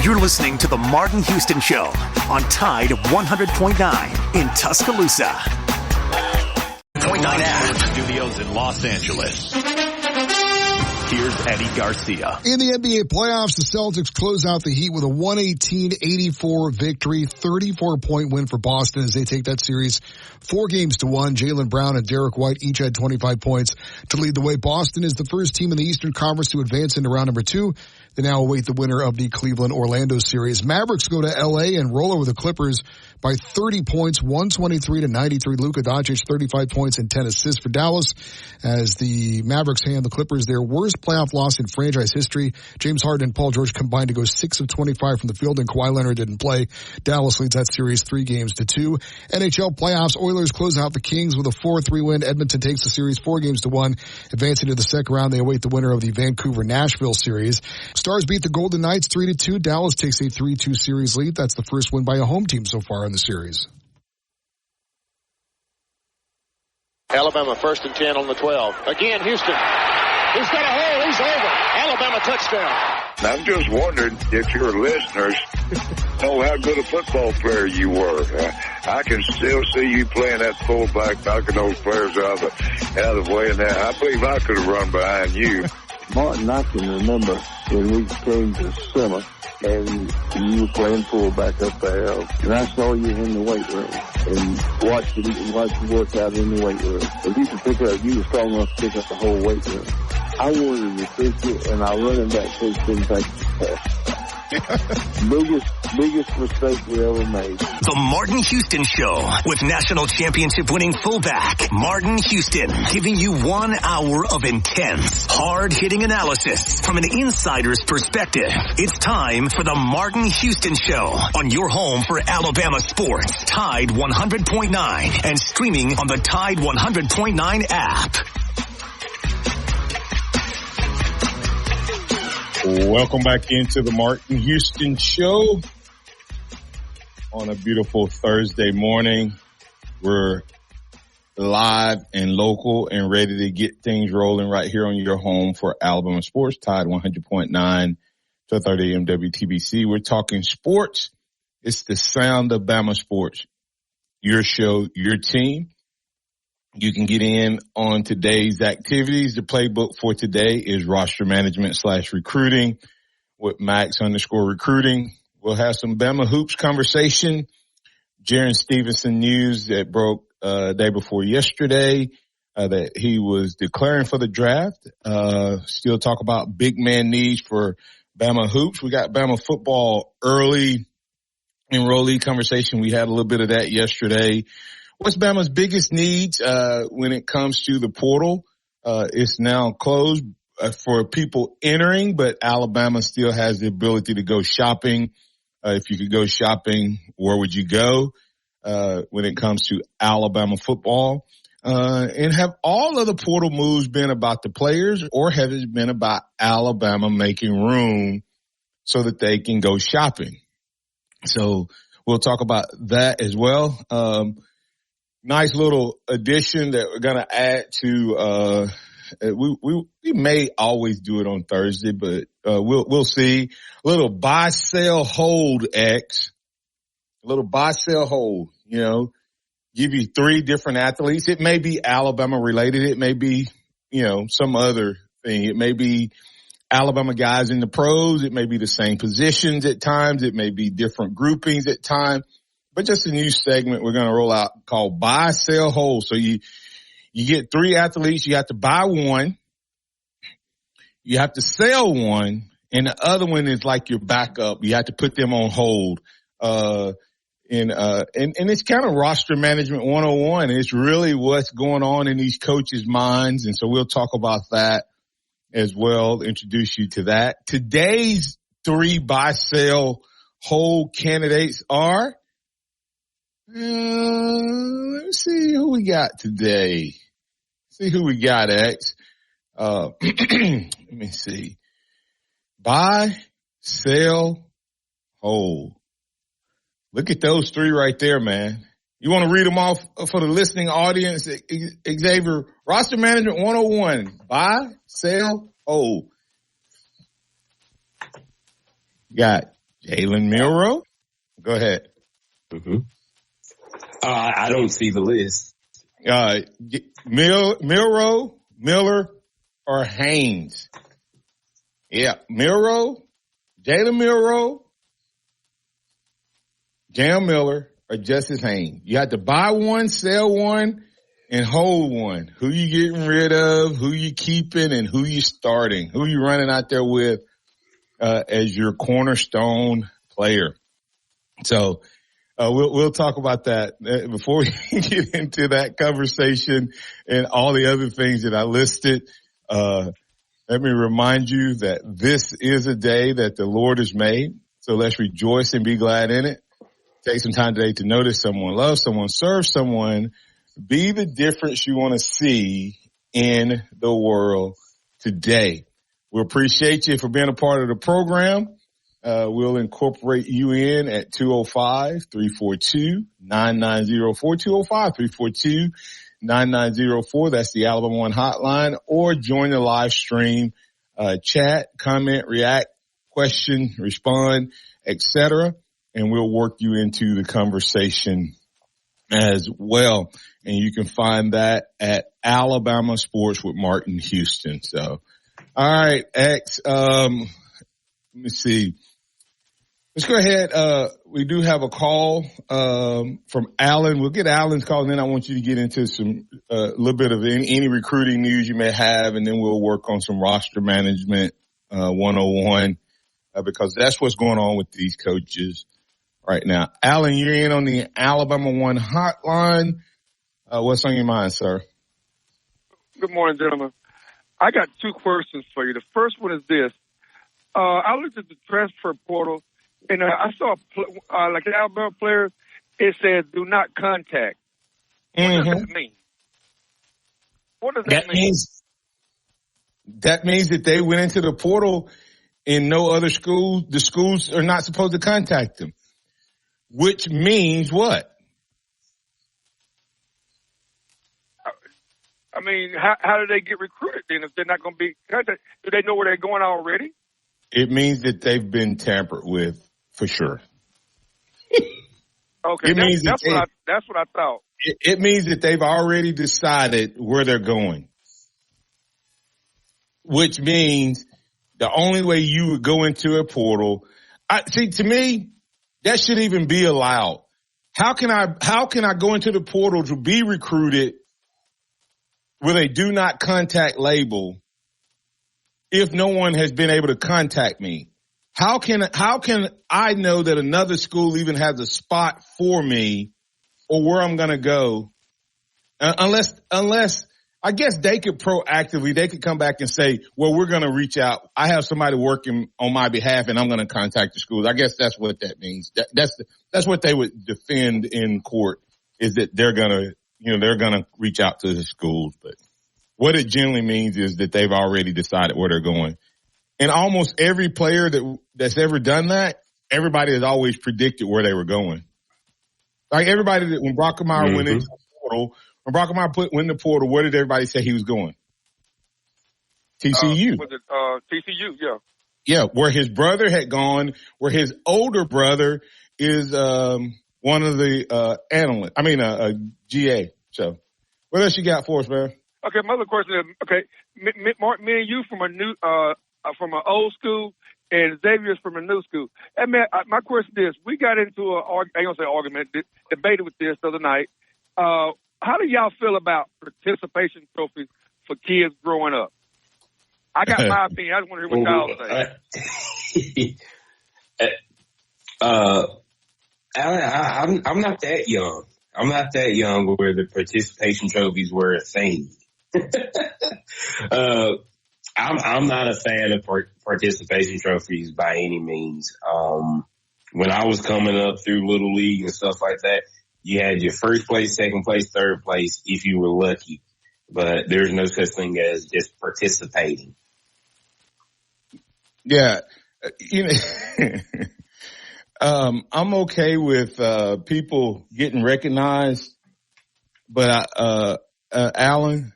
You're listening to The Martin Houston Show on Tide 100.9 in Tuscaloosa. 0.9 Studios in Los Angeles. Here's Eddie Garcia. In the NBA playoffs, the Celtics close out the Heat with a 118-84 victory, 34-point win for Boston as they take that series 4-1. Jaylen Brown and Derek White each had 25 points to lead the way. Boston is the first team in the Eastern Conference to advance into round number 2. They now await the winner of the Cleveland-Orlando series. Mavericks go to L.A. and roll over the Clippers by 30 points, 123-93. Luka Doncic, 35 points and 10 assists for Dallas as the Mavericks hand the Clippers their worst playoff loss in franchise history. James Harden and Paul George combined to go 6 of 25 from the field, and Kawhi Leonard didn't play. Dallas leads that series 3-2. NHL playoffs, Oilers close out the Kings with a 4-3 win. Edmonton takes the series 4-1. Advancing to the second round, they await the winner of the Vancouver-Nashville series. Stars beat the Golden Knights 3-2. Dallas takes a 3-2 series lead. That's the first win by a home team so far in the series. Alabama 1st and 10 on the 12. Again, Houston. He's got a hole. He's over. Alabama touchdown. I'm just wondering if your listeners know how good a football player you were. I can still see you playing that fullback, knocking those players out of the way. And I believe I could have run behind you. Martin, I can remember when we came to summer and you were playing fullback up there, and I saw you in the weight room and watched you work out in the weight room. And you were strong enough to pick up the whole weight room. I wanted to pick you, and our running back coach didn't take the biggest mistake we ever made. The Martin Houston Show with national championship winning fullback Martin Houston, giving you 1 hour of intense, hard-hitting analysis from an insider's perspective. It's time for the Martin Houston Show on your home for Alabama sports, Tide 100.9, and streaming on the Tide 100.9 app. Welcome back into the Martin Houston Show on a beautiful Thursday morning. We're live and local and ready to get things rolling right here on your home for Alabama sports, Tide 100.9, 1230 AM WTBC. We're talking sports. It's the sound of Bama sports. Your show, your team. You can get in on today's activities. The playbook for today is roster management / recruiting with Max_recruiting. We'll have some Bama hoops conversation. Jaron Stevenson news that broke day before yesterday that he was declaring for the draft. Still talk about big man needs for Bama hoops. We got Bama football early enrollee conversation. We had a little bit of that yesterday. What's Bama's biggest needs when it comes to the portal? It's now closed for people entering, but Alabama still has the ability to go shopping. If you could go shopping, where would you go when it comes to Alabama football? And have all of the portal moves been about the players, or have it been about Alabama making room so that they can go shopping? So we'll talk about that as well. Nice little addition that we're going to add to, we may always do it on Thursday, but, we'll see. A little buy, sell, hold X. A little buy, sell, hold, give you 3 different athletes. It may be Alabama related. It may be, some other thing. It may be Alabama guys in the pros. It may be the same positions at times. It may be different groupings at times. But just a new segment we're going to roll out called Buy, Sell, Hold. So you get 3 athletes. You have to buy one. You have to sell one. And the other one is like your backup. You have to put them on hold. And it's kind of roster management 101. It's really what's going on in these coaches' minds. And so we'll talk about that as well, introduce you to that. Today's 3 buy, sell, hold candidates are, let's see who we got today. See who we got, X. Let me see. Buy, sell, hold. Look at those 3 right there, man. You want to read them off for the listening audience? Xavier, roster management 101. Buy, sell, hold. Got Jalen Milroe? Go ahead. Mm-hmm. I don't see the list. Milroe, Miller, or Haynes? Yeah, Milroe, Jalen Milroe, Jam Miller, or Justice Haynes. You have to buy one, sell one, and hold one. Who you getting rid of, who you keeping, and who you starting. Who you running out there with as your cornerstone player. So we'll talk about that before we get into that conversation and all the other things that I listed. Let me remind you that this is a day that the Lord has made. So let's rejoice and be glad in it. Take some time today to notice someone, love someone, serve someone, be the difference you want to see in the world today. We appreciate you for being a part of the program. We'll incorporate you in at 205-342-9904, 205-342-9904. That's the Alabama One hotline, or join the live stream, chat, comment, react, question, respond, etc. And we'll work you into the conversation as well. And you can find that at Alabama Sports with Martin Houston. So, all right, X, let me see. Let's go ahead. We do have a call from Alan. We'll get Alan's call, and then I want you to get into some little bit of any recruiting news you may have, and then we'll work on some roster management 101 because that's what's going on with these coaches right now. Alan, you're in on the Alabama One hotline. What's on your mind, sir? Good morning, gentlemen. I got two questions for you. The first one is this. I looked at the transfer portal, and I saw like an Alabama player, it says do not contact. What does that mean? What does that mean? That means that they went into the portal and no other school, the schools are not supposed to contact them. Which means what? I mean, how do they get recruited then if they're not going to be contacted? Do they know where they're going already? It means that they've been tampered with for sure. Okay, that's what I thought. It means that they've already decided where they're going, which means the only way you would go into a portal, to me, that should even be allowed. How can I go into the portal to be recruited with a do not contact label if no one has been able to contact me? How can I know that another school even has a spot for me or where I'm going to go? Unless I guess they could come back and say, well, we're going to reach out. I have somebody working on my behalf and I'm going to contact the schools. I guess that's what that means. That's what they would defend in court, is that they're going to reach out to the schools. But what it generally means is that they've already decided where they're going. And almost every player that's ever done that, everybody has always predicted where they were going. Like everybody that when Brockemeyer went into the portal, when Brockemeyer went in the portal, where did everybody say he was going? TCU. TCU, yeah. Yeah, where his brother had gone, where his older brother is one of the analysts. GA. So what else you got for us, man? Okay, my other question is, Mark, me and you from from an old school, and Xavier's from a new school. And man, my question is, we got into debated with this the other night. How do y'all feel about participation trophies for kids growing up? I got my opinion. I just want to hear what y'all say. I'm not that young. I'm not that young where the participation trophies were a thing. I'm not a fan of participation trophies by any means. When I was coming up through Little League and stuff like that, you had your first place, second place, third place if you were lucky. But there's no such thing as just participating. Yeah. I'm okay with people getting recognized, but Alan,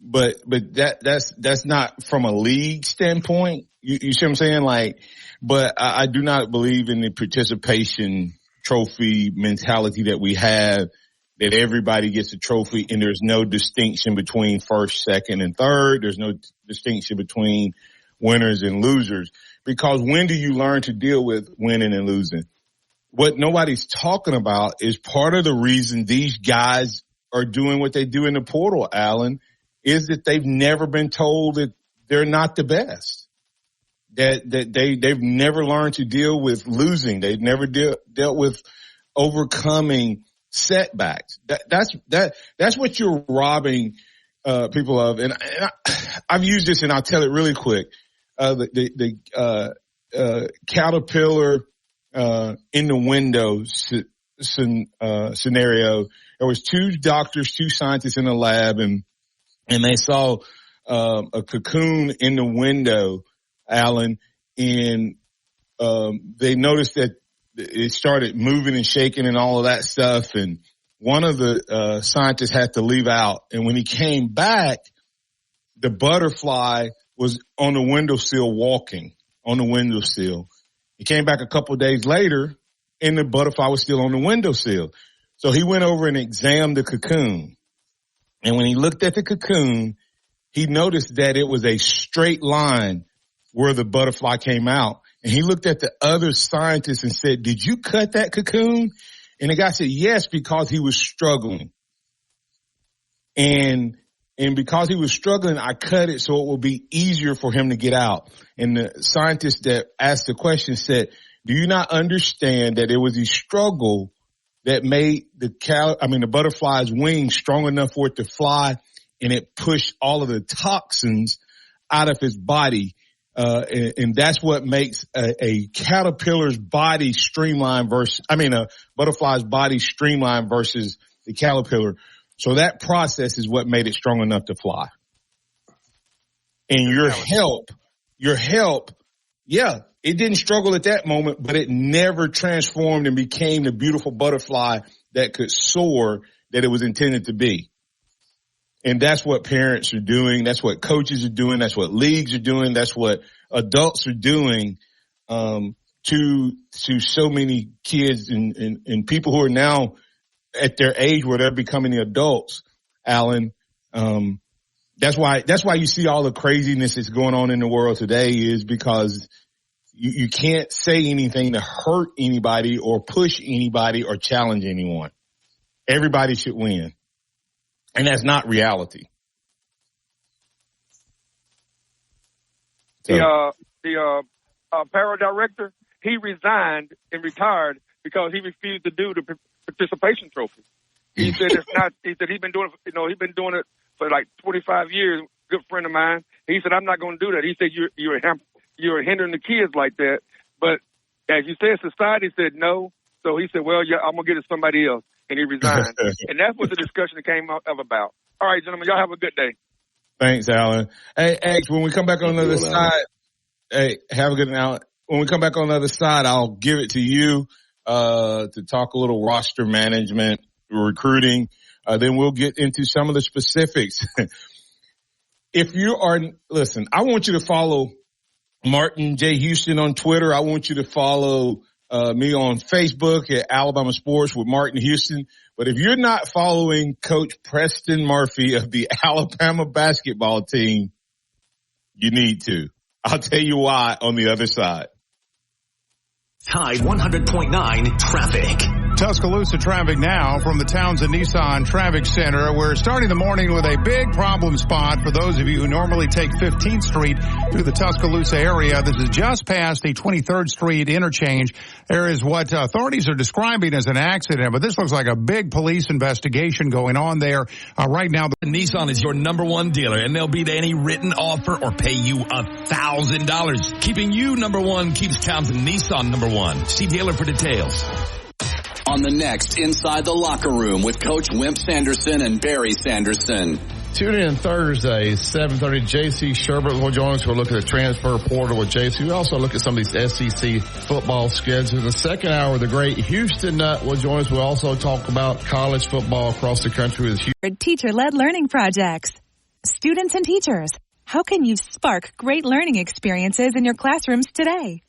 but that's not from a league standpoint. You see what I'm saying? Like But I do not believe in the participation trophy mentality that we have, that everybody gets a trophy and there's no distinction between first, second, and third. There's no distinction between winners and losers. Because when do you learn to deal with winning and losing? What nobody's talking about is part of the reason these guys are doing what they do in the portal, Alan, is that they've never been told that they're not the best. That they've never learned to deal with losing. They've never dealt with overcoming setbacks. That's what you're robbing people of. And I've used this, and I'll tell it really quick. The caterpillar in the window scenario. There was two doctors, two scientists in the lab, and they saw a cocoon in the window, Alan, and they noticed that it started moving and shaking and all of that stuff. And one of the scientists had to leave out. And when he came back, the butterfly was on the windowsill walking on the windowsill. He came back a couple of days later, and the butterfly was still on the windowsill. So he went over and examined the cocoon. And when he looked at the cocoon, he noticed that it was a straight line where the butterfly came out. And he looked at the other scientists and said, "Did you cut that cocoon?" And the guy said, "Yes," because he was struggling. And because he was struggling, I cut it so it will be easier for him to get out. And the scientist that asked the question said, "Do you not understand that it was the struggle that made the butterfly's wings strong enough for it to fly, and it pushed all of the toxins out of his body?" And that's what makes a caterpillar's body streamlined a butterfly's body streamlined versus the caterpillar. So that process is what made it strong enough to fly. And your help, yeah, it didn't struggle at that moment, but it never transformed and became the beautiful butterfly that could soar that it was intended to be. And that's what parents are doing. That's what coaches are doing. That's what leagues are doing. That's what adults are doing, to so many kids and people who are now at their age where they're becoming the adults, Alan. That's why you see all the craziness that's going on in the world today, is because you can't say anything to hurt anybody or push anybody or challenge anyone. Everybody should win. And that's not reality. So. The para director, he resigned and retired because he refused to do the participation trophy. He said it's not. He said he's been doing it for like 25 years. Good friend of mine. He said, "I'm not going to do that." He said, "You're hindering the kids like that." But as you said, society said no. So he said, "Well, yeah, I'm gonna get it to somebody else," and he resigned. And that's what the discussion came up about. All right, gentlemen, y'all have a good day. Thanks, Alan. Hey, X, when we come back on the other side, have a good night. When we come back on the other side, I'll give it to you to talk a little roster management, recruiting. Then we'll get into some of the specifics. Listen, I want you to follow Martin J. Houston on Twitter. I want you to follow me on Facebook at Alabama Sports with Martin Houston. But if you're not following Coach Preston Murphy of the Alabama basketball team, you need to. I'll tell you why on the other side. Tide 100.9 traffic. Tuscaloosa traffic now from the Townsend Nissan Traffic Center. We're starting the morning with a big problem spot for those of you who normally take 15th Street through the Tuscaloosa area. This is just past the 23rd Street interchange. There is what authorities are describing as an accident, but this looks like a big police investigation going on there right now. Nissan is your number one dealer, and they'll beat any written offer or pay you $1,000. Keeping you number one keeps Townsend Nissan number one. See dealer for details. On the next Inside the Locker Room with Coach Wimp Sanderson and Barry Sanderson. Tune in Thursday, 7:30. J.C. Sherbert will join us. We'll look at the transfer portal with J.C. We'll also look at some of these SEC football schedules. In the second hour, the great Houston Nutt will join us. We'll also talk about college football across the country with Houston. Teacher-led learning projects. Students and teachers, how can you spark great learning experiences in your classrooms today?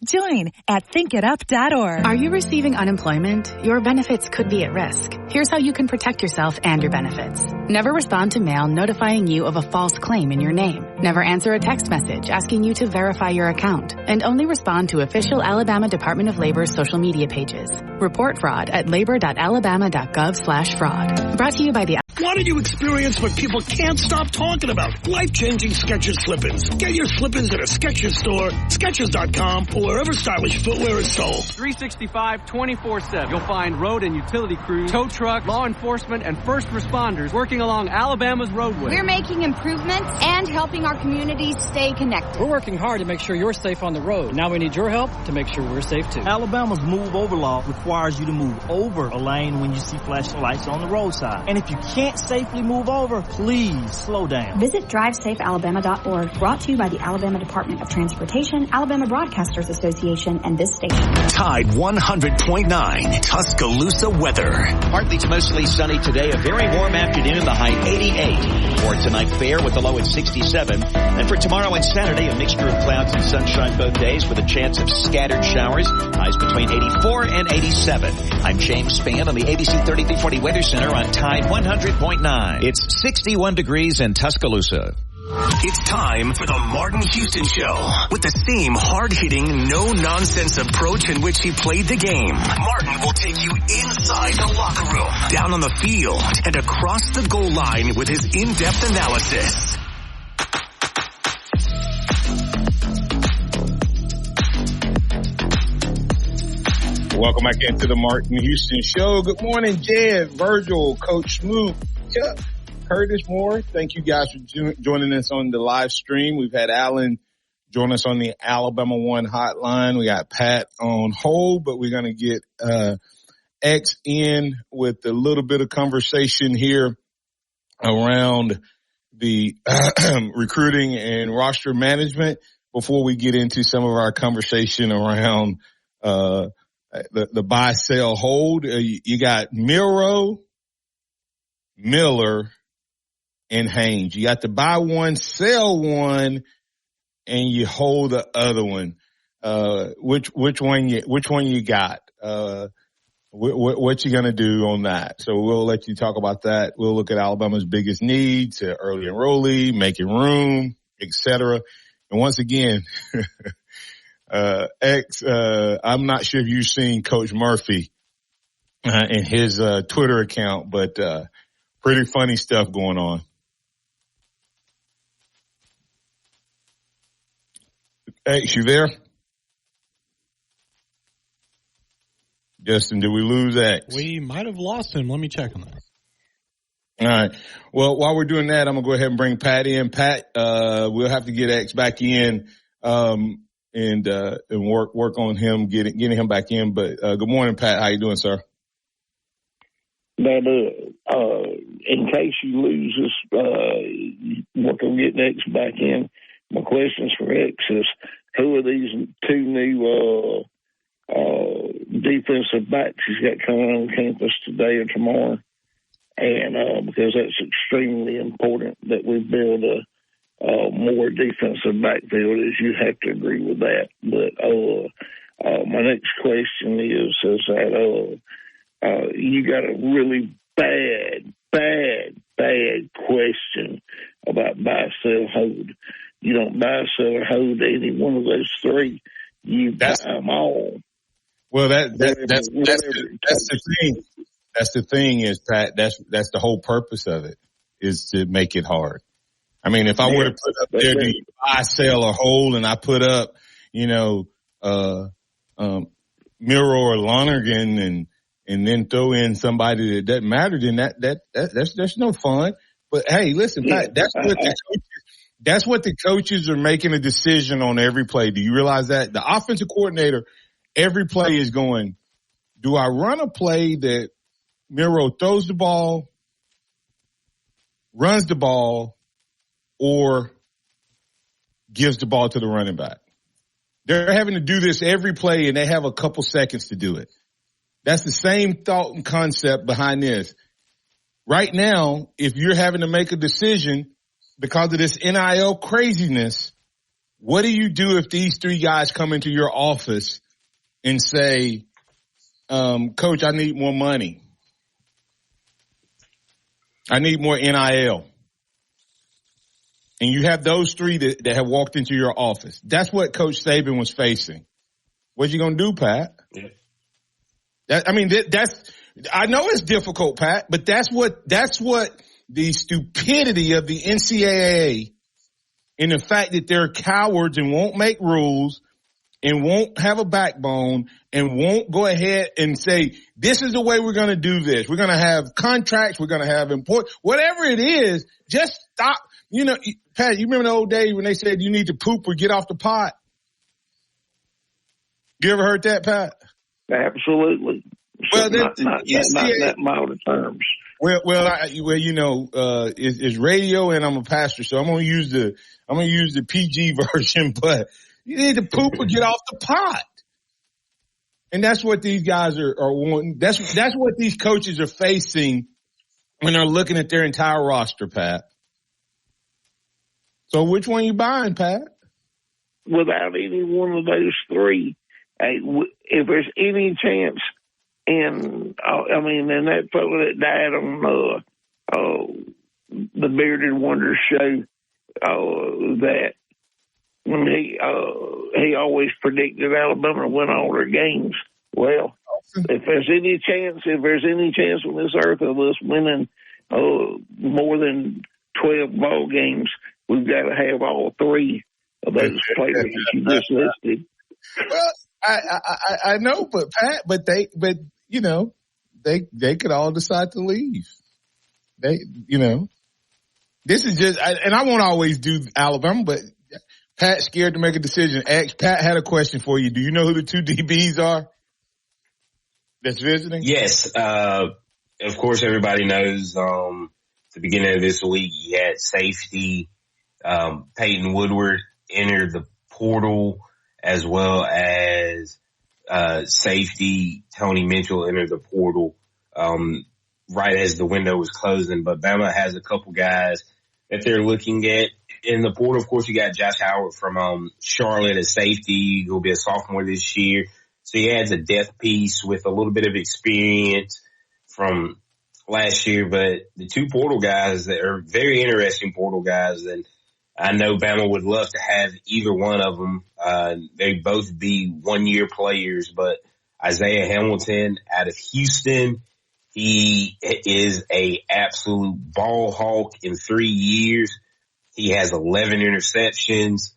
Join at thinkitup.org. Are you receiving unemployment? Your benefits could be at risk. Here's how you can protect yourself and your benefits. Never respond to mail notifying you of a false claim in your name. Never answer a text message asking you to verify your account. And only respond to official Alabama Department of Labor's social media pages. Report fraud at labor.alabama.gov/fraud. Brought to you by the... Why did you experience what people can't stop talking about? Life-changing Skechers slip-ins. Get your slip-ins at a Skechers store, Skechers.com, or wherever stylish footwear is sold. 365, 24/7. You'll find road and utility crews, tow truck, law enforcement, and first responders working along Alabama's roadways. We're making improvements and helping our communities stay connected. We're working hard to make sure you're safe on the road. Now we need your help to make sure we're safe too. Alabama's move over law requires you to move over a lane when you see flashing lights on the roadside. And if you can't safely move over, please slow down. Visit DriveSafeAlabama.org. Brought to you by the Alabama Department of Transportation, Alabama Broadcasters Association, and this station. Tide 100.9 Tuscaloosa weather. Partly to mostly sunny today. A very warm afternoon. The high 88. For tonight, fair with the low at 67. And for tomorrow and Saturday, a mixture of clouds and sunshine both days with a chance of scattered showers. Highs between 84 and 87. I'm James Spann on the ABC 3340 Weather Center on Tide 100.9. It's 61 degrees in Tuscaloosa. It's time for the Martin Houston Show. With the same hard-hitting, no-nonsense approach in which he played the game, Martin will take you inside the locker room, down on the field, and across the goal line with his in-depth analysis. Welcome back into the Martin Houston Show. Good morning, Jed, Virgil, Coach Smoot, Chuck, Curtis Moore. Thank you guys for joining us on the live stream. We've had Alan join us on the Alabama One hotline. We got Pat on hold, but we're going to get X in with a little bit of conversation here around the recruiting and roster management before we get into some of our conversation around the buy, sell, hold. You got Milroe, Miller, and Haynes. You got to buy one, sell one, and you hold the other one. Which one you got? What you gonna do on that? So we'll let you talk about that. We'll look at Alabama's biggest needs, early enrollee, making room, etc. And once again, I'm not sure if you've seen Coach Murphy in his Twitter account, but pretty funny stuff going on. X, you there? Justin, did we lose X? We might have lost him. Let me check on that. All right. Well, while we're doing that, I'm going to go ahead and bring Pat in. Pat, we'll have to get X back in, and work on him, getting him back in. But, good morning, Pat. How you doing, sir? But, in case you lose us, work on getting X back in. My questions for X is, who are these two new, defensive backs he's got coming on campus today or tomorrow? And, because that's extremely important that we build a more defensive backfield, as you have to agree with that. But, my next question is that, you got a really bad question about buy, sell, hold. You don't buy, sell, or hold any one of those three. You buy them all. Well, that's the thing. That's the thing is, Pat, that's the whole purpose of it, is to make it hard. I mean, if I were to put up there, do you buy, sell, or hold, and I put up, Milroe or Lonergan and then throw in somebody that doesn't matter, then that's no fun. But hey, listen, Pat, that's what the coaches are making a decision on every play. Do you realize that? The offensive coordinator, every play is going, do I run a play that Milroe throws the ball, runs the ball, or gives the ball to the running back? They're having to do this every play, and they have a couple seconds to do it. That's the same thought and concept behind this. Right now, if you're having to make a decision because of this NIL craziness, what do you do if these three guys come into your office and say, Coach, I need more money. I need more NIL. And you have those three that have walked into your office. That's what Coach Saban was facing. What you going to do, Pat? Yeah. I know it's difficult, Pat, but that's what the stupidity of the NCAA and the fact that they're cowards and won't make rules and won't have a backbone and won't go ahead and say, this is the way we're going to do this. We're going to have contracts. We're going to have whatever it is, just stop. You know, Pat, you remember the old days when they said you need to poop or get off the pot? You ever heard that, Pat? Absolutely. Well, not that mild of terms. Well, it's radio and I'm a pastor, so I'm going to use the PG version, but you need to poop or get off the pot. And that's what these guys are wanting. That's what these coaches are facing when they're looking at their entire roster, Pat. So which one you buying, Pat? Without any one of those three, if there's any chance, and that fellow that died on the Bearded Wonders show, that when he always predicted Alabama to win all their games. Well, if there's any chance on this earth of us winning more than 12 ball games, we've got to have all three of those players that you just listed. Well, I know, but Pat, they could all decide to leave. This is just, and I won't always do Alabama, but Pat's scared to make a decision. Pat had a question for you. Do you know who the two DBs are that's visiting? Yes. Of course, everybody knows, at the beginning of this week, you had safety, Peyton Woodward enter the portal, as well as safety Tony Mitchell enter the portal right as the window was closing. But Bama has a couple guys that they're looking at in the portal. Of course, you got Josh Howard from Charlotte as safety. He'll be a sophomore this year. So he adds a depth piece with a little bit of experience from last year. But the two portal guys that are very interesting portal guys, and I know Bama would love to have either one of them. They both be 1-year players, but Isaiah Hamilton out of Houston, he is a absolute ball hawk in 3 years. He has 11 interceptions,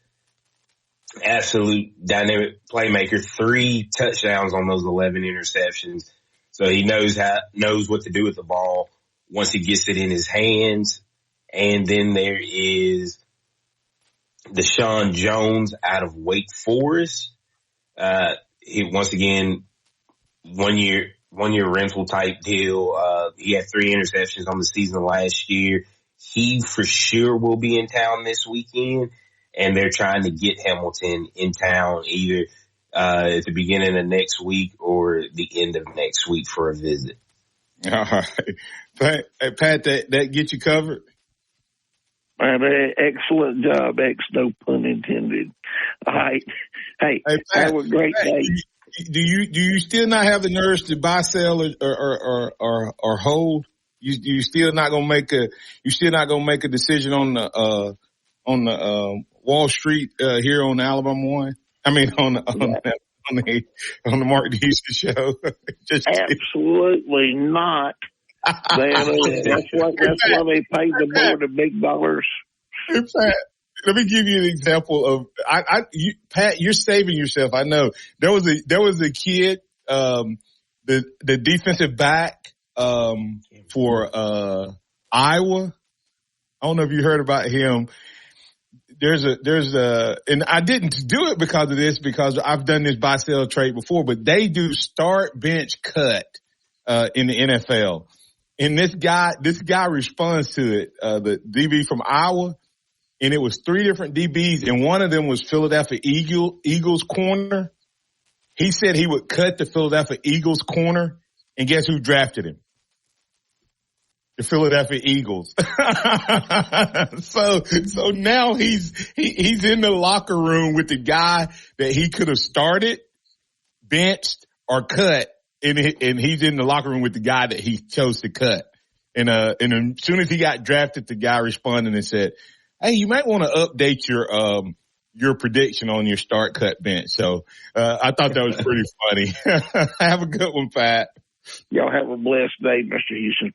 absolute dynamic playmaker, 3 touchdowns on those 11 interceptions. So he knows what to do with the ball once he gets it in his hands. And then there is Deshaun Jones out of Wake Forest. He once again 1 year rental type deal. He had 3 interceptions on the season last year. He for sure will be in town this weekend, and they're trying to get Hamilton in town either at the beginning of next week or the end of next week for a visit. All right. Pat, that get you covered? Excellent job, no pun intended. All right. Hey Pat, have a great day. Do you still not have the nerves to buy, sell, or hold? You still not gonna make a decision on the Wall Street here on Alabama One? I mean on the Martin Houston show. Absolutely not. That's why they pay the board the big dollars. In fact, let me give you an example of Pat. You're saving yourself. I know there was a kid, the defensive back for Iowa. I don't know if you heard about him. There's a, and I didn't do it because of this, because I've done this buy sell trade before, but they do start bench cut in the NFL. And this guy responds to it, the DB from Iowa, and it was 3 different DBs, and one of them was Philadelphia Eagles corner. He said he would cut the Philadelphia Eagles corner, and guess who drafted him? the Philadelphia Eagles. So now he's in the locker room with the guy that he could have started, benched, or cut, and he's in the locker room with the guy that he chose to cut. And as soon as he got drafted, the guy responded and said, "Hey, you might want to update your prediction on your start cut bench." So I thought that was pretty funny. Have a good one, Pat. Y'all have a blessed day, Mr. Houston.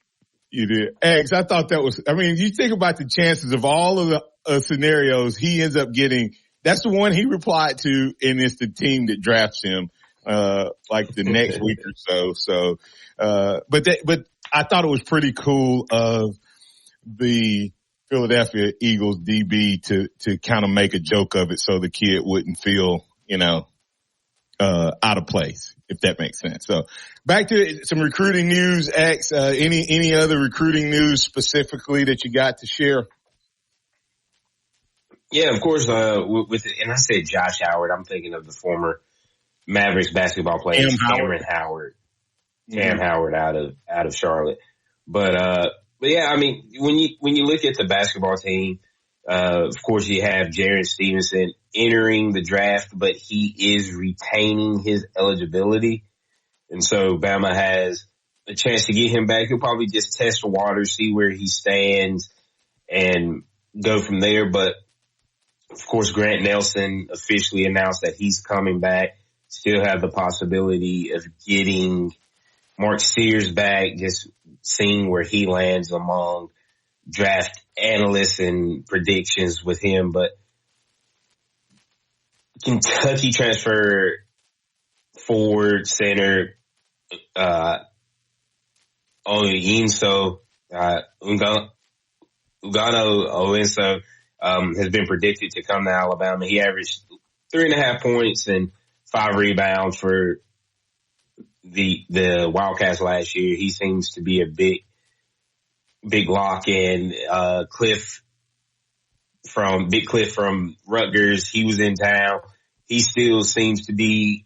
You did. Eggs, I thought that was, I mean, you think about the chances of all of the scenarios he ends up getting. That's the one he replied to, and it's the team that drafts him, like the next week or so. So, but I thought it was pretty cool of the Philadelphia Eagles DB to kind of make a joke of it so the kid wouldn't feel, out of place, if that makes sense. So back to some recruiting news, X, any other recruiting news specifically that you got to share? Yeah, of course, and I said Josh Howard, I'm thinking of the former Mavericks basketball player, Cameron Howard. Cam Howard out of Charlotte. But yeah, I mean, when you look at the basketball team, of course you have Jaren Stevenson entering the draft, but he is retaining his eligibility. And so Bama has a chance to get him back. He'll probably just test the water, see where he stands, and go from there. But of course, Grant Nelson officially announced that he's coming back. Still have the possibility of getting Mark Sears back, just seeing where he lands among draft analysts and predictions with him. But Kentucky transfer forward center Ugano Owenso has been predicted to come to Alabama. He averaged 3.5 points and 5 rebounds for the Wildcats last year. He seems to be a big lock in. Cliff from Rutgers, he was in town. He still seems to be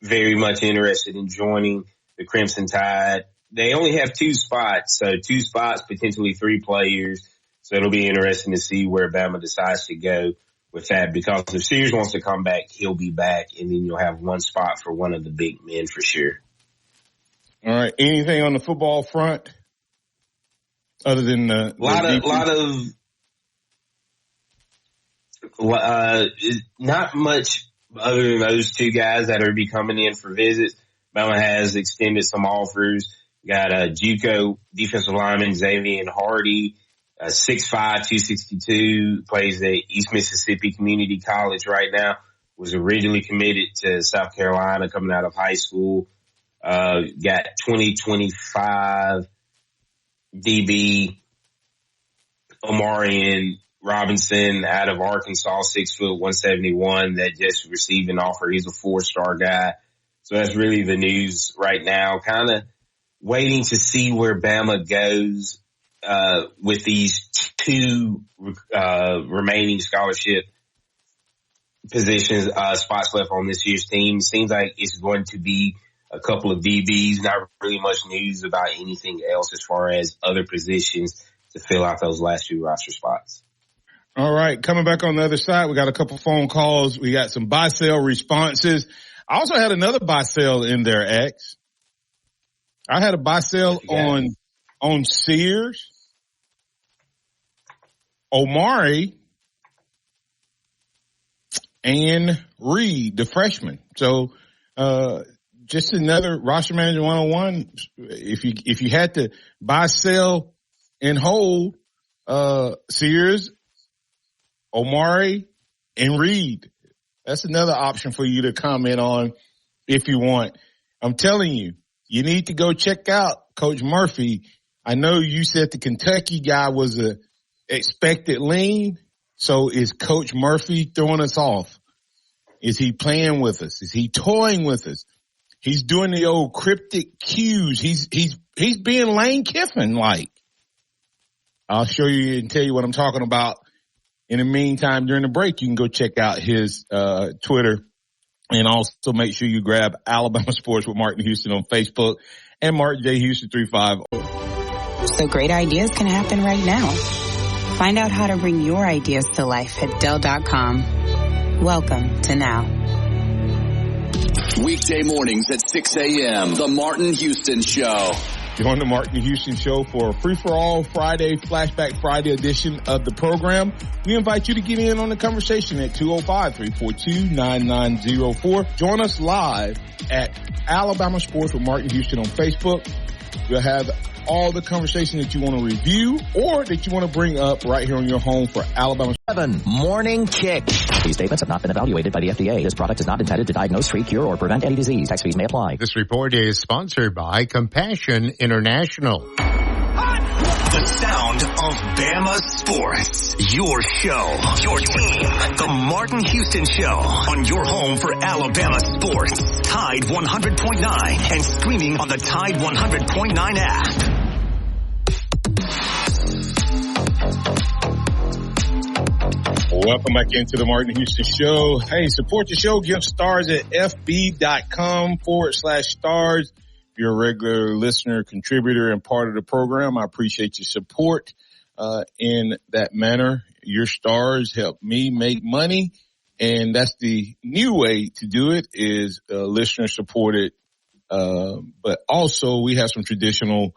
very much interested in joining the Crimson Tide. They only have 2 spots, so 2 spots, potentially 3 players. So it'll be interesting to see where Bama decides to go with that, because if Sears wants to come back, he'll be back, and then you'll have 1 spot for one of the big men for sure. All right. Anything on the football front other than not much other than those 2 guys that are coming in for visits. Bama has extended some offers. Got a JUCO defensive lineman, Xavier Hardy, 6'5", 262, plays at East Mississippi Community College right now, was originally committed to South Carolina coming out of high school. Got 2025 DB Omarion Robinson out of Arkansas, 6 foot 171, that just received an offer. He's a 4-star guy. So that's really the news right now. Kind of waiting to see where Bama goes with these 2 remaining scholarship positions, spots left on this year's team. Seems like it's going to be a couple of DBs, not really much news about anything else as far as other positions to fill out those last 2 roster spots. All right. Coming back on the other side, we got a couple phone calls. We got some buy sale responses. I also had another buy sale in there, X. I had a buy sale on Sears, Omari, and Reed, the freshman. So, just another roster manager 101. If you had to buy, sell, and hold, Sears, Omari, and Reed, that's another option for you to comment on if you want. I'm telling you, you need to go check out Coach Murphy. I know you said the Kentucky guy was a expected lean. So is Coach Murphy throwing us off? Is he playing with us? Is he toying with us? He's doing the old cryptic cues. He's being Lane Kiffin like. I'll show you and tell you what I'm talking about. In the meantime, during the break, you can go check out his Twitter, and also make sure you grab Alabama Sports with Martin Houston on Facebook and Martin J. Houston 35. so great ideas can happen right now. Find out how to bring your ideas to life at Dell.com. Welcome to now. Weekday mornings at 6 a.m. The Martin Houston Show. Join the Martin Houston Show for a free-for-all Friday, Flashback Friday edition of the program. We invite you to get in on the conversation at 205-342-9904. Join us live at Alabama Sports with Martin Houston on Facebook. We'll have all the conversation that you want to review or that you want to bring up right here on your home for Alabama. 7 Morning Kick. These statements have not been evaluated by the FDA. This product is not intended to diagnose, treat, cure, or prevent any disease. Tax fees may apply. This report is sponsored by Compassion International. The sound of Bama sports. Your show, your team. The Martin Houston Show on your home for Alabama sports. Tide 100.9 and streaming on the Tide 100.9 app. Welcome back into the Martin Houston Show. Hey, support the show. Give stars at fb.com/stars. If you're a regular listener, contributor, and part of the program, I appreciate your support in that manner. Your stars help me make money, and that's the new way to do it is listener supported. But also we have some traditional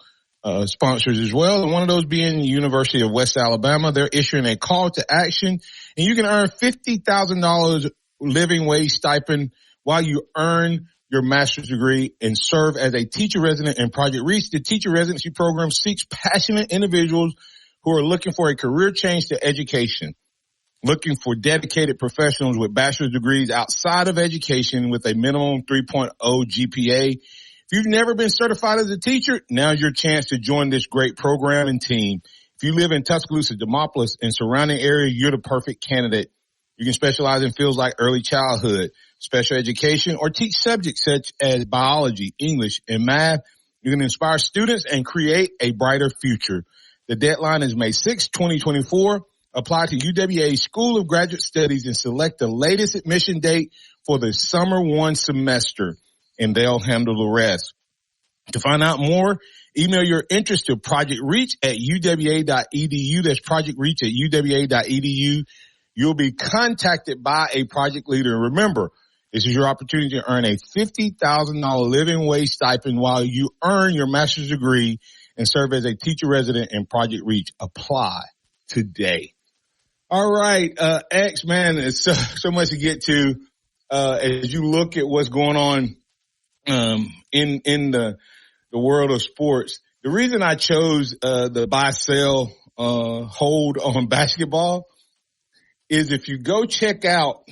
sponsors as well. And one of those being the University of West Alabama. They're issuing a call to action, and you can earn $50,000 living wage stipend while you earn your master's degree and serve as a teacher resident in Project Reach. The teacher residency program seeks passionate individuals who are looking for a career change to education, looking for dedicated professionals with bachelor's degrees outside of education with a minimum 3.0 GPA. If you've never been certified as a teacher, now's your chance to join this great program and team. If you live in Tuscaloosa, Demopolis, and surrounding area, you're the perfect candidate. You can specialize in fields like early childhood, special education, or teach subjects such as biology, English, and math. You can inspire students and create a brighter future. The deadline is May 6, 2024. Apply to UWA School of Graduate Studies and select the latest admission date for the summer 1 semester, and they'll handle the rest. To find out more, email your interest to Project Reach at uwa.edu. That's Project Reach at uwa.edu. You'll be contacted by a project leader. And remember, this is your opportunity to earn a $50,000 living wage stipend while you earn your master's degree and serve as a teacher resident in Project Reach. Apply today. All right. X, man, it's so much to get to, as you look at what's going on, in the world of sports. The reason I chose, the buy, sell, hold on basketball is if you go check out,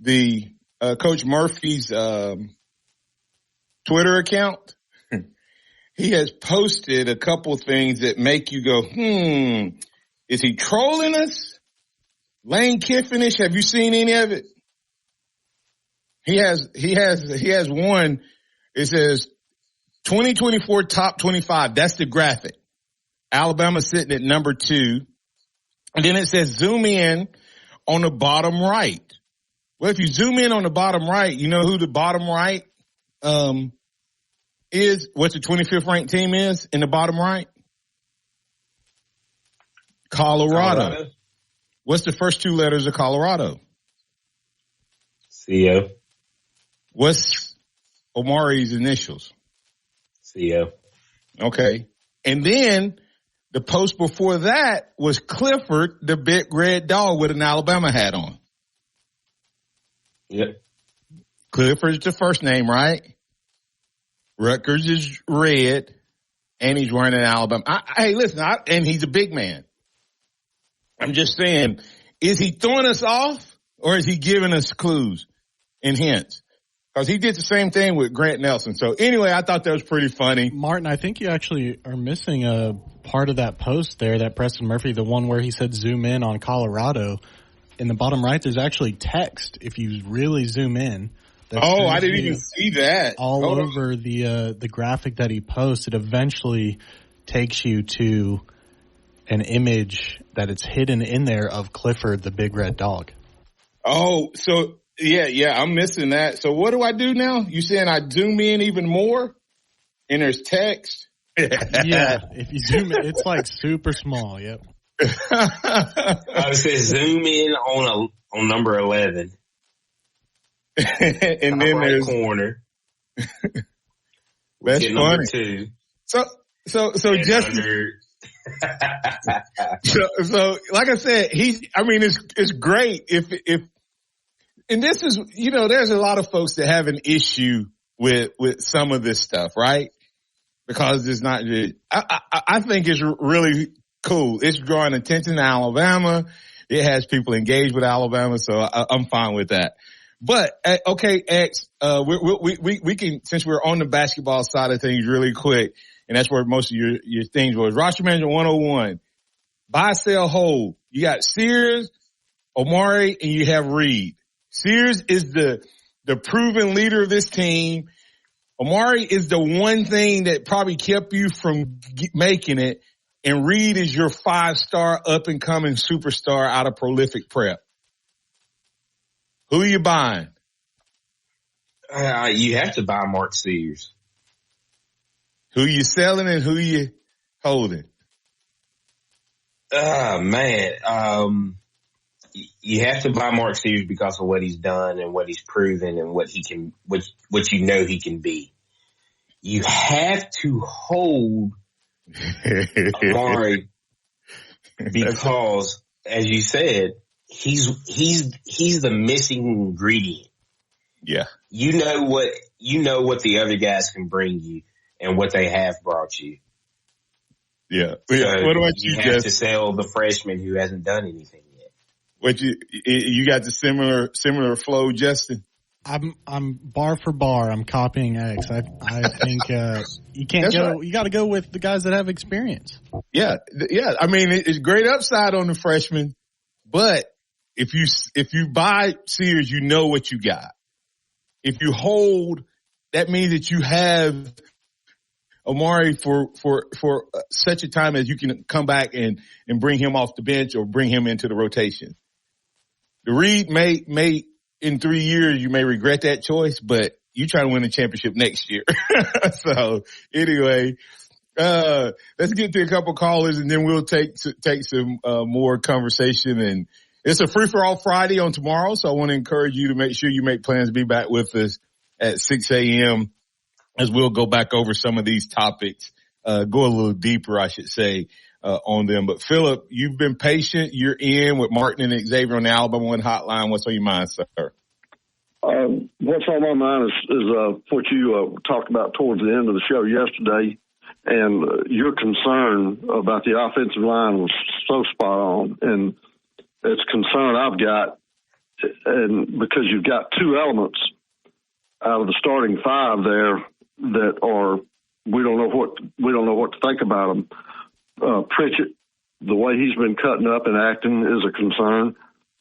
the, Coach Murphy's, Twitter account, he has posted a couple things that make you go, is he trolling us? Lane Kiffinish, have you seen any of it? He has one. It says 2024 top 25. That's the graphic. Alabama sitting at number 2. And then it says zoom in on the bottom right. Well, if you zoom in on the bottom right, you know who the bottom right, is, what the 25th ranked team is in the bottom right? Colorado. What's the first 2 letters of Colorado? CO. What's Omari's initials? CO. Okay. And then the post before that was Clifford, the big red dog with an Alabama hat on. Yep. Clifford's the first name, right? Rutgers is red, and he's wearing an Alabama. Hey, listen, and he's a big man. I'm just saying, is he throwing us off, or is he giving us clues and hints? Because he did the same thing with Grant Nelson. So anyway, I thought that was pretty funny. Martin, I think you actually are missing a part of that post there, that Preston Murphy, the one where he said zoom in on Colorado. In the bottom right, there's actually text if you really zoom in. Oh, I didn't even see that. All over the graphic that he posted eventually takes you to an image that it's hidden in there of Clifford, the big red dog. Oh, so yeah, I'm missing that. So what do I do now? You saying I zoom in even more and there's text? Yeah, if you zoom in, it's like super small. Yep. I would say zoom in on number 11. And then right there's corner. That's funny. Number 2. So Justin. so like I said, it's great if, and this is, there's a lot of folks that have an issue with some of this stuff, right? Because it's not good. I think it's really cool. It's drawing attention to Alabama. It has people engaged with Alabama, so I'm fine with that. But okay, X, we can, since we're on the basketball side of things really quick, and that's where most of your things was. Roster Management 101, buy, sell, hold. You got Sears, Omari, and you have Reed. Sears is the proven leader of this team. Omari is the one thing that probably kept you from making it, and Reed is your 5-star up-and-coming superstar out of Prolific Prep. Who are you buying? You have to buy Mark Sears. Who you selling and who you holding? Man. You have to buy Mark Sears because of what he's done and what he's proven and what he can, what he can be. You have to hold Amari because, as you said, he's the missing ingredient. Yeah. You know what the other guys can bring you and what they have brought you. Yeah. So what about you have to sell the freshman who hasn't done anything yet. What you got the similar flow, Justin? I'm bar for bar. I'm copying X. I think you can't go. Right. You got to go with the guys that have experience. Yeah. I mean, it's great upside on the freshman, but if you buy Sears, you know what you got. If you hold, that means that you have Amari for such a time as you can come back and bring him off the bench or bring him into the rotation. The Reed may in 3 years you may regret that choice, but you try to win the championship next year. So anyway, let's get to a couple callers and then we'll take some more conversation. And it's a free for all Friday on tomorrow, so I want to encourage you to make sure you make plans to be back with us at 6 a.m. as we'll go back over some of these topics, go a little deeper, I should say, on them. But Philip, you've been patient. You're in with Martin and Xavier on the Alabama One Hotline. What's on your mind, sir? What's on my mind is what you talked about towards the end of the show yesterday, and your concern about the offensive line was so spot on, and it's a concern I've got, and because you've got two elements out of the starting 5 there that are we don't know what to think about them. Pritchett, the way he's been cutting up and acting is a concern.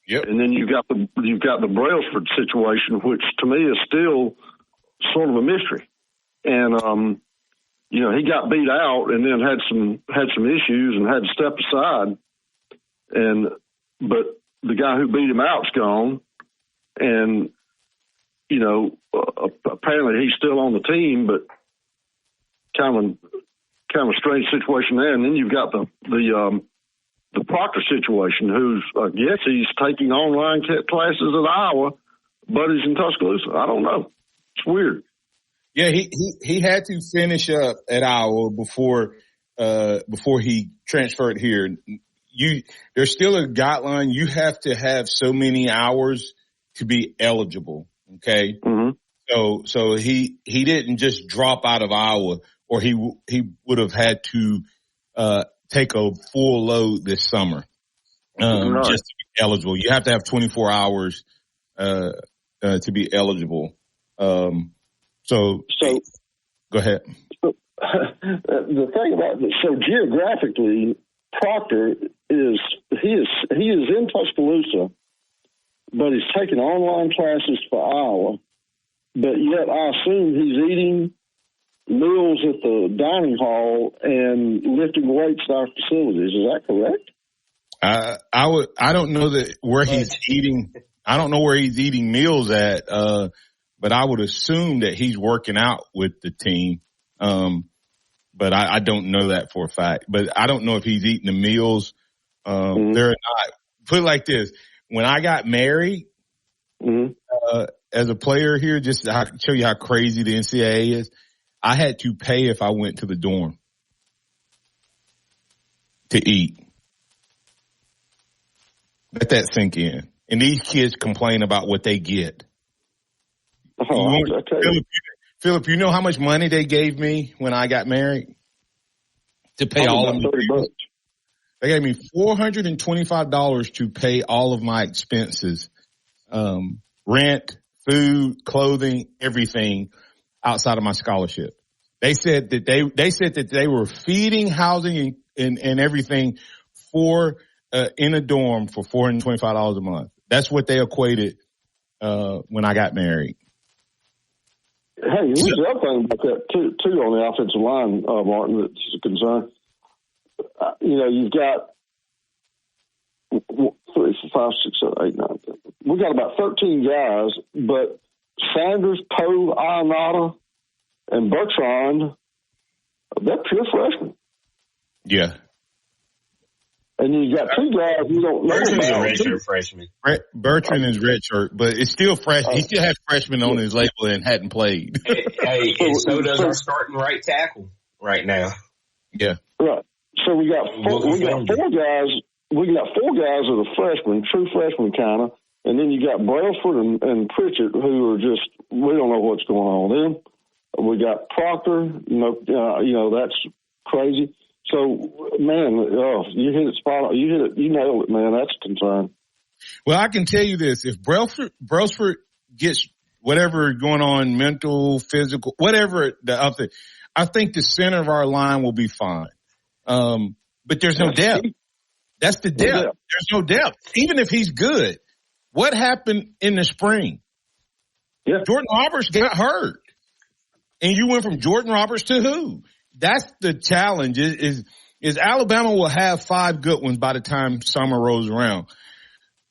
Yep. And then you've got the Brailsford situation, which to me is still sort of a mystery. And he got beat out and then had some issues and had to step aside. But the guy who beat him out's gone, and apparently he's still on the team, but kind of a strange situation there. And then you've got the Proctor situation, who's, I guess he's taking online classes at Iowa, but he's in Tuscaloosa. I don't know. It's weird. Yeah, he had to finish up at Iowa before he transferred here. There's still a guideline. You have to have so many hours to be eligible. Okay. Mm-hmm. So he didn't just drop out of Iowa, or he would have had to, take a full load this summer, right, just to be eligible. You have to have 24 hours, to be eligible. So go ahead. The thing about this, so geographically, Proctor is in Tuscaloosa, but he's taking online classes for Iowa, but yet I assume he's eating meals at the dining hall and lifting weights at our facilities. Is that correct? I don't know where he's eating. I don't know where he's eating meals at, but I would assume that he's working out with the team. but I don't know that for a fact. But I don't know if he's eating the meals. They're not. Put it like this. When I got married, as a player here, just to show you how crazy the NCAA is, I had to pay if I went to the dorm to eat. Let that sink in. And these kids complain about what they get. Philip, you know how much money they gave me when I got married to pay all of my bills? They gave me $425 to pay all of my expenses, rent, food, clothing, everything outside of my scholarship. They said that they were feeding, housing, and everything for in a dorm for $425 a month. That's what they equated when I got married. Hey, here's the other thing about that too on the offensive line, Martin, that's a concern. You've got 3, 4, 5, 6, 7, 8, 9, 10. We got about 13 guys, but Sanders, Poe, Ionata, and Bertrand, they're pure freshmen. Yeah. And you got 2 guys you don't know Bertrand's about. a redshirt freshman. Bertrand is redshirt, but it's still freshman. He still has freshman on his label and hadn't played. Hey, and so does our starting right tackle right now. Yeah. Right. So we got 4 guys. We got 4 guys that are freshmen, true freshmen kind of, and then you got Brailsford and Pritchett who are just, we don't know what's going on with them. We got Proctor. That's crazy. So, man, you hit it spot on. You nailed it, man. That's a concern. Well, I can tell you this: if Brailsford gets whatever is going on, mental, physical, whatever I think the center of our line will be fine. But there's no depth. That's the depth. There's no depth. Even if he's good, what happened in the spring? Yeah. Jordan Roberts got hurt, and you went from Jordan Roberts to who? That's the challenge. Is Alabama will have 5 good ones by the time summer rolls around.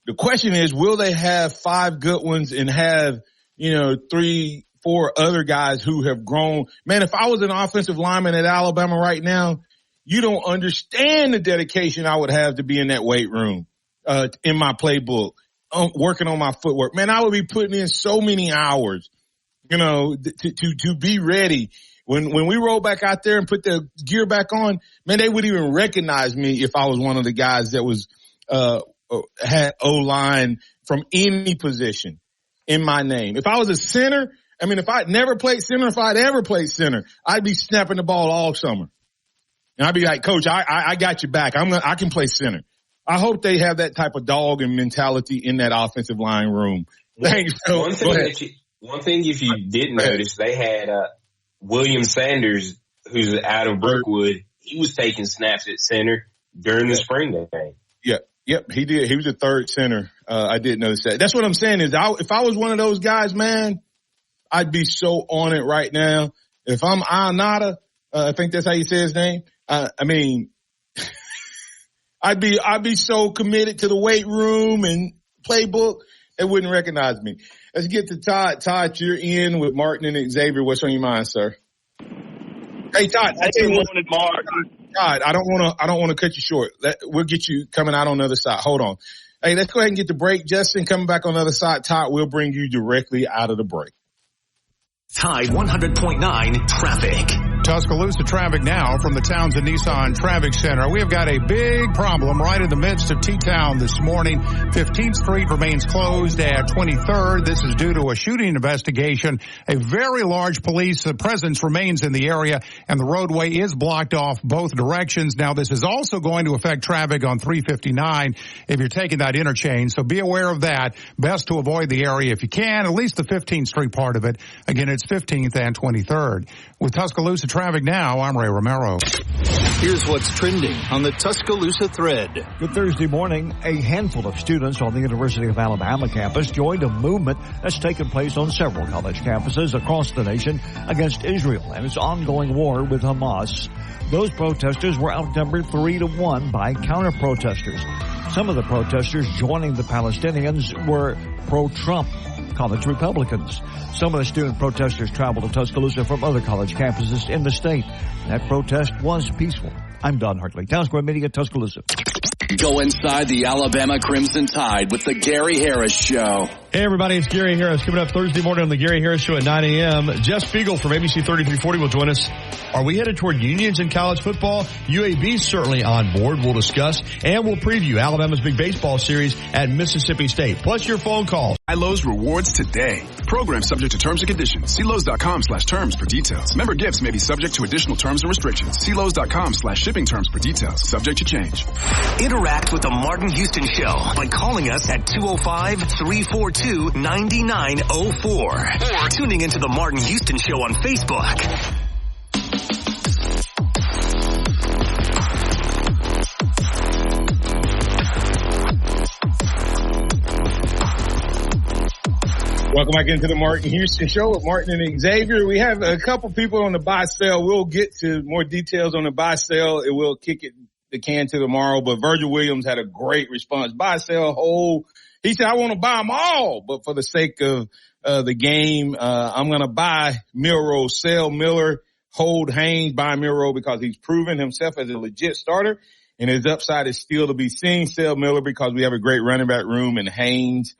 The question is, will they have 5 good ones and have 3, 4 other guys who have grown? Man, if I was an offensive lineman at Alabama right now, you don't understand the dedication I would have to be in that weight room, in my playbook, working on my footwork. Man, I would be putting in so many hours, to be ready. When we roll back out there and put the gear back on, man, they would even recognize me if I was one of the guys that was, had O-line from any position in my name. If I was a center, if I'd never played center, if I'd ever played center, I'd be snapping the ball all summer. And I'd be like, Coach, I got your back. I can play center. I hope they have that type of dog and mentality in that offensive line room. Thanks, Phil. One thing, if you didn't notice, they had William Sanders, who's out of Brookwood. He was taking snaps at center during the spring game. Yep, he did. He was a third center. I did notice that. That's what I'm saying is if I was one of those guys, man, I'd be so on it right now. If I'm Ionata, I think that's how you say his name. I'd be so committed to the weight room and playbook, they wouldn't recognize me. Let's get to Todd. Todd, you're in with Martin and Xavier. What's on your mind, sir? Hey, Todd. Todd, I don't want to cut you short. We'll get you coming out on the other side. Hold on. Hey, let's go ahead and get the break. Justin coming back on the other side. Todd, we'll bring you directly out of the break. Tide 100.9 traffic. Tuscaloosa traffic now from the Townsend Nissan Traffic Center. We have got a big problem right in the midst of T-Town this morning. 15th Street remains closed at 23rd. This is due to a shooting investigation. A very large police presence remains in the area, and the roadway is blocked off both directions. Now, this is also going to affect traffic on 359 if you're taking that interchange, so be aware of that. Best to avoid the area if you can, at least the 15th Street part of it. Again, it's 15th and 23rd. With Tuscaloosa traffic now, I'm Ray Romero. Here's what's trending on the Tuscaloosa thread. Good Thursday morning. A handful of students on the University of Alabama campus joined a movement that's taken place on several college campuses across the nation against Israel and its ongoing war with Hamas. Those protesters were outnumbered 3-1 by counter-protesters. Some of the protesters joining the Palestinians were pro-Trump college Republicans. Some of the student protesters traveled to Tuscaloosa from other college campuses in the state. That protest was peaceful. I'm Don Hartley, Town Square Media, Tuscaloosa. Go inside the Alabama Crimson Tide with the Gary Harris Show. Hey everybody, it's Gary Harris. Coming up Thursday morning on the Gary Harris Show at 9 a.m. Jeff Spiegel from ABC 3340 will join us. Are we headed toward unions in college football? UAB's certainly on board. We'll discuss, and we'll preview Alabama's big baseball series at Mississippi State. Plus your phone calls. Buy Lowe's Rewards today. Program subject to terms and conditions. See Lowe's.com/terms for details. Member gifts may be subject to additional terms and restrictions. See Lowe's.com/shipping terms for details. Subject to change. Interact with the Martin Houston Show by calling us at 205-342-9904 or tuning into the Martin Houston Show on Facebook. Welcome back into the Martin Houston Show with Martin and Xavier. We have a couple people on the buy sale. We'll get to more details on the buy sale. It will kick the can to tomorrow, but Virgil Williams had a great response. Buy, sell, hold. He said, I want to buy them all, but for the sake of the game, I'm going to buy Milroe, sell Miller, hold Haynes, buy Milroe because he's proven himself as a legit starter, and his upside is still to be seen. Sell Miller because we have a great running back room, and Haynes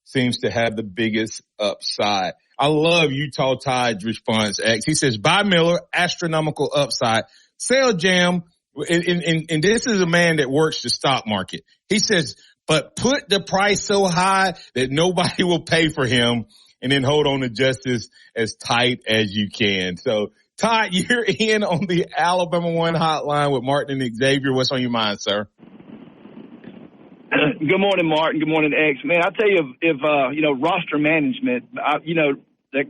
seems to have the biggest upside. I love Utah Tide's response, X. He says, buy Miller, astronomical upside. Sell Jam, and this is a man that works the stock market. He says, but put the price so high that nobody will pay for him, and then hold on to justice as tight as you can. So, Todd, you're in on the Alabama One hotline with Martin and Xavier. What's on your mind, sir? Good morning, Martin. Good morning, X. Man, I tell you, if roster management, that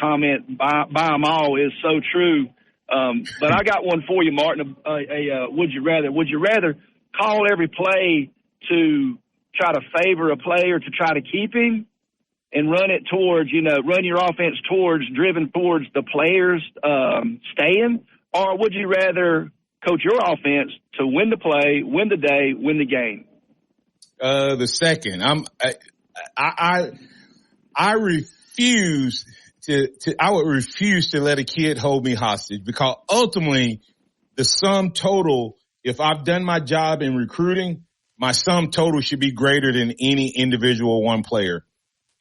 comment, buy them all, is so true. But I got one for you, Martin. Would you rather? Would you rather call every play to try to favor a player to try to keep him, and run it towards, run your offense driven towards the players staying, or would you rather coach your offense to win the play, win the day, win the game? The second. I refuse I would refuse to let a kid hold me hostage, because ultimately the sum total, if I've done my job in recruiting, my sum total should be greater than any individual one player.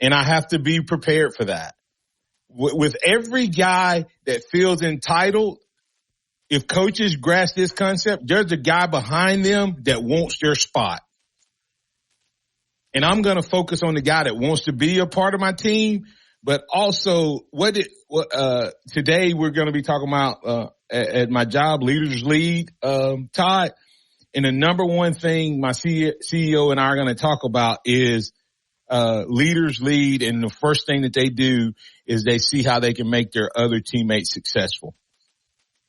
And I have to be prepared for that. With every guy that feels entitled, if coaches grasp this concept, there's a guy behind them that wants their spot. And I'm going to focus on the guy that wants to be a part of my team. But also, today we're going to be talking about at my job, Leaders Lead, Todd. And the number one thing my CEO and I are going to talk about is Leaders Lead. And the first thing that they do is they see how they can make their other teammates successful.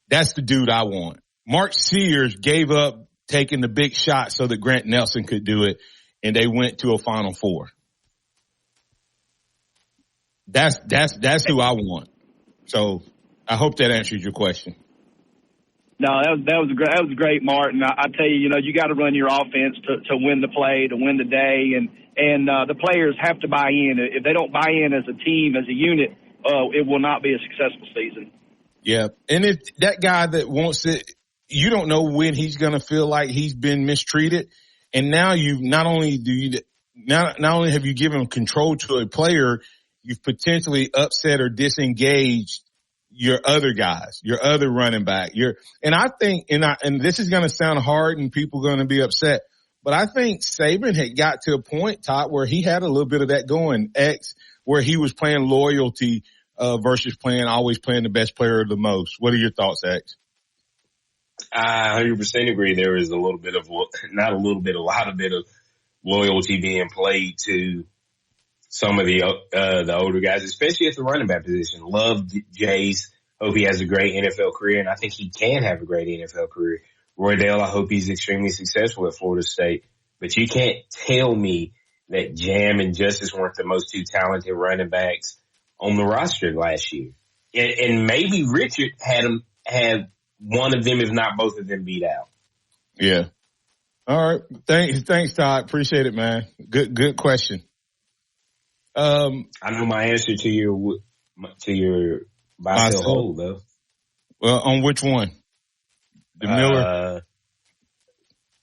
That's the dude I want. Mark Sears gave up taking the big shot so that Grant Nelson could do it, and they went to a Final Four. That's who I want. So I hope that answers your question. No, that was great, Martin. I tell you, you got to run your offense to win the play, to win the day, and the players have to buy in. If they don't buy in as a team, as a unit, it will not be a successful season. Yeah, and if that guy that wants it, you don't know when he's going to feel like he's been mistreated, and now not only have you given control to a player, you've potentially upset or disengaged your other guys, your other running back. And I think, and this is going to sound hard and people are going to be upset, but I think Saban had got to a point, Todd, where he had a little bit of that going, where he was playing loyalty versus always playing the best player the most. What are your thoughts, X? I 100% agree. There is a lot of loyalty being played to some of the older guys, especially at the running back position. Love Jace. Hope he has a great NFL career, and I think he can have a great NFL career. Roydell, I hope he's extremely successful at Florida State. But you can't tell me that Jam and Justice weren't the most two talented running backs on the roster last year. And maybe Richard had one of them, if not both of them, beat out. Yeah. All right. Thanks, Todd. Appreciate it, man. Good question. I know my answer to your buy sell hold though. Well, on which one? The Miller?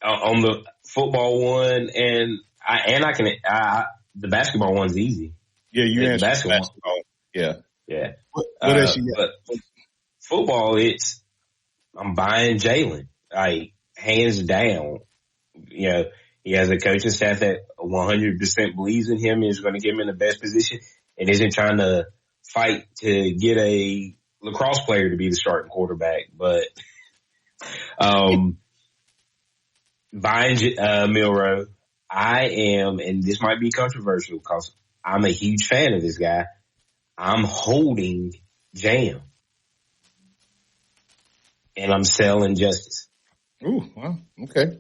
On the football one, and the basketball one's easy. Yeah, you answered basketball. Yeah. What else you got? But football, I'm buying Jalen, like hands down. You know, he has a coaching staff that 100% believes in him and is going to get him in the best position and isn't trying to fight to get a lacrosse player to be the starting quarterback. But buying Milroe, I am, and this might be controversial because I'm a huge fan of this guy, I'm holding Jam. And I'm selling Justice. Ooh, well, okay.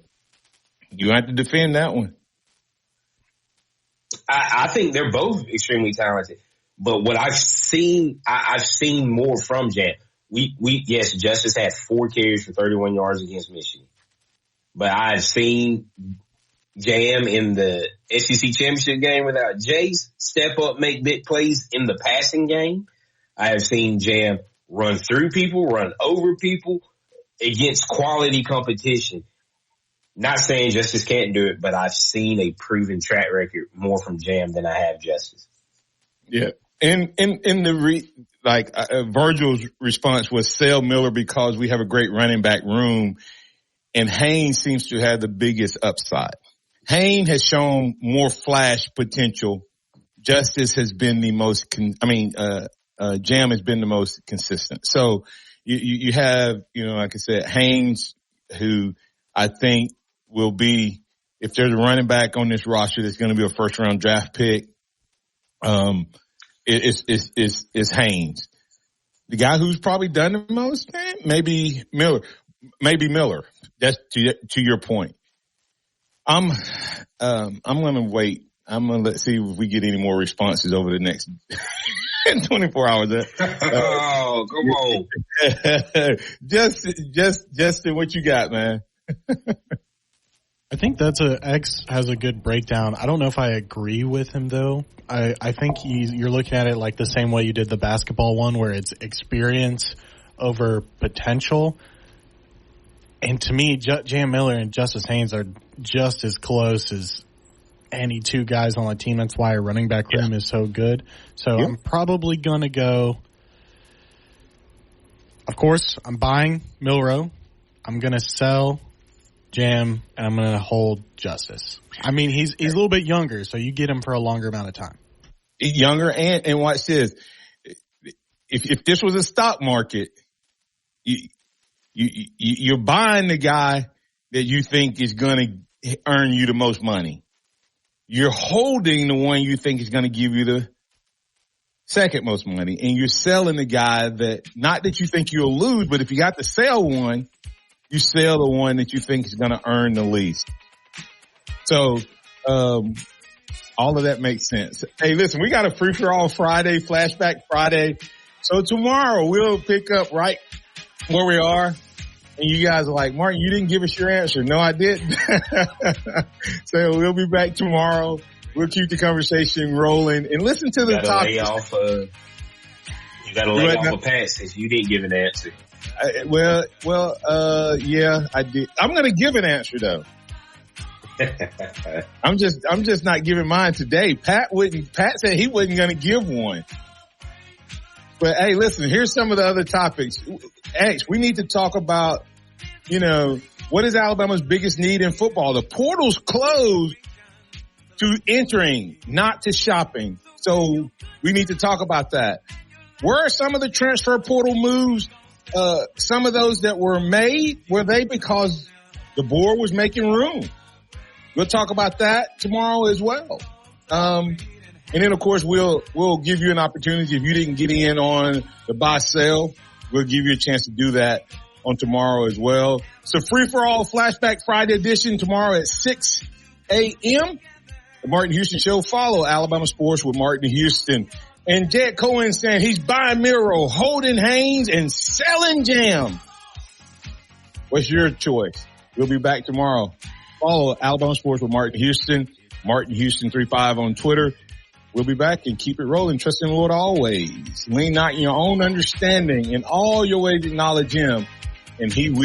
You have to defend that one. I think they're both extremely talented. But what I've seen more from Jam. Yes, Justice had 4 carries for 31 yards against Michigan. But I've seen Jam in the SEC championship game without Jace step up, make big plays in the passing game. I have seen Jam run through people, run over people against quality competition. Not saying Justice can't do it, but I've seen a proven track record more from Jam than I have Justice. Yeah. And in the Virgil's response was sell Miller because we have a great running back room, and Haynes seems to have the biggest upside. Haynes has shown more flash potential. Justice has been the most, Jam has been the most consistent. So you have, like I said, Haynes, who I think will be, if there's a running back on this roster that's going to be a first round draft pick, it's Haynes. The guy who's probably done the most, maybe Miller. That's to your point. I'm going to wait. I'm going to see if we get any more responses over the next 24 hours. Oh, come on. Justin, what you got, man? I think X has a good breakdown. I don't know if I agree with him though. I think you're looking at it like the same way you did the basketball one, where it's experience over potential. And to me, Jam Miller and Justice Haynes are just as close as any two guys on the team. That's why our running back room is so good. So I'm probably going to go. Of course, I'm buying Milroe. I'm going to sell Jam, and I'm going to hold Justice. I mean, he's a little bit younger, so you get him for a longer amount of time. Younger, and watch this. If this was a stock market, you're buying the guy that you think is going to earn you the most money. You're holding the one you think is going to give you the second most money, and you're selling the guy that, not that you think you'll lose, but if you got to sell one, you sell the one that you think is going to earn the least. So, all of that makes sense. Hey, listen, we got a free for all Friday, flashback Friday. So tomorrow we'll pick up right where we are. And you guys are like, Martin, you didn't give us your answer. No, I didn't. So we'll be back tomorrow. We'll keep the conversation rolling and listen to the topic. You got to lay off a pass since you didn't give an answer. Yeah, I did. I'm going to give an answer though. I'm just not giving mine today. Pat said he wasn't going to give one. But hey, listen, here's some of the other topics. X, we need to talk about, what is Alabama's biggest need in football? The portal's closed to entering, not to shopping. So we need to talk about that. Where are some of the transfer portal moves? Some of those that were made, were they because the board was making room? We'll talk about that tomorrow as well. And then of course we'll give you an opportunity. If you didn't get in on the buy sell, we'll give you a chance to do that on tomorrow as well. So free for all flashback Friday edition tomorrow at 6 a.m. The Martin Houston Show. Follow Alabama Sports with Martin Houston. And Jed Cohen saying he's buying Miro, holding Haynes, and selling Jam. What's your choice? We'll be back tomorrow. Follow Alabama Sports with Martin Houston, Martin Houston 35 on Twitter. We'll be back and keep it rolling. Trust in the Lord always. Lean not in your own understanding. In all your ways acknowledge him, and he will.